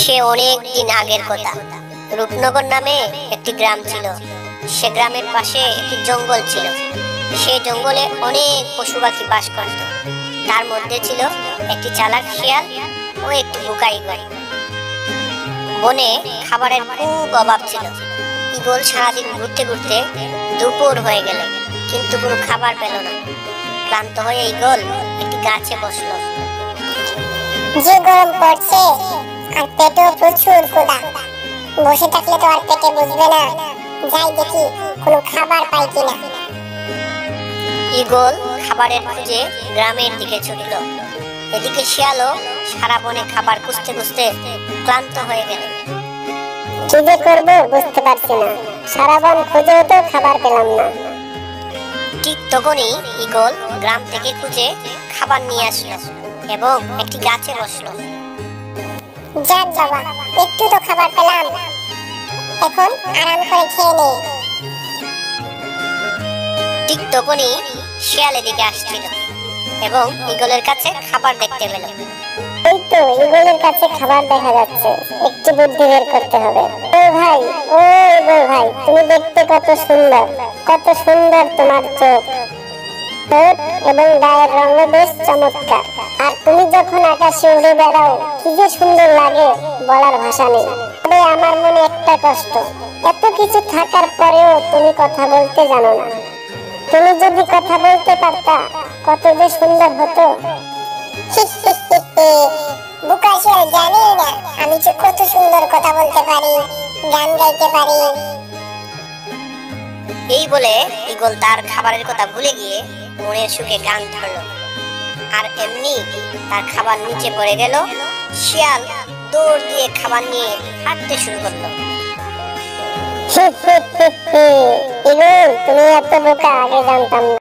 সে অনেক দিন আগের কথা। রূপনগর নামে একটি গ্রাম ছিল। সে গ্রামের পাশে একটি জঙ্গল ছিল। সেই জঙ্গলে অনেক পশু পাখি বাস করত। তার মধ্যে ছিল একটি চালাক শিয়াল ও একটি বোকা ঈগল। বনে খাবারের খুব অভাব ছিল। ঈগল সারাদিন ঘুরতে ঘুরতে দুপুর হয়ে গেল, কিন্তু কোনো খাবার পেল না। ক্লান্ত হয়ে ঈগল একটি গাছে বসলো। যে গরম পড়ছে আর পেটেও প্রচুর ক্ষুধা, বসে থাকলে তো আর পেটে বুঝবে না, যাই দেখি কোনো খাবার পাই কিনা। ঈগল খাবারের খুঁজে গ্রামের দিকে ছুটল। এদিকে শিয়ালও সারা বনে খাবার খুঁজতে খুঁজতে ক্লান্ত হয়ে গেল। কি যে করবো বুঝতে পারছি না, সারা বন খুঁজেও তো খাবার পেলাম না। ঠিক তখনই ঈগল গ্রাম থেকে খুঁজে খাবার নিয়ে আসলো এবং একটি গাছে বসলো। যাক বাবা, একটু তো খাবার পেলাম, এখন আরাম করে খেয়ে নেই। ঠিক তখনই শিয়াল এদিকে আসছিল এবং ঈগলের কাছে খাবার দেখতে পেল। এই তো ঈগলের কাছে খাবার দেখা যাচ্ছে, একটু বুদ্ধি বের করতে হবে। ও ভাই, ও ঈগল ভাই, তুমি দেখতে কত সুন্দর, কত সুন্দর তোমার চোখ, ঠোঁট এবং গায়ের রঙও বেশ চমৎকার। আর তুমি যখন আকাশে উড়ে বেড়াও, কি যে সুন্দর লাগে, বলার ভাষা নেই। তবে আমার মনে একটা কষ্ট, এত কিছু থাকার পরেও তুমি কথা বলতে জানো না। তুমি যদি কথা বলতে পারতা, কত যে সুন্দর হতো। বোকা শিয়াল, জানি না আমি যে কত সুন্দর কথা বলতে পারি, গান গাইতে পারি। এই বলে ঈগল তার খাবারের কথা ভুলে গিয়ে মনের সুখে গান ধরলো, আর এমনি তার খাবার নিচে পড়ে গেল। শিয়াল দৌড় দিয়ে খাবার নিয়ে হাঁটতে শুরু করলো। ঈগল, তুমি এত বোকা, আগে জানতাম না।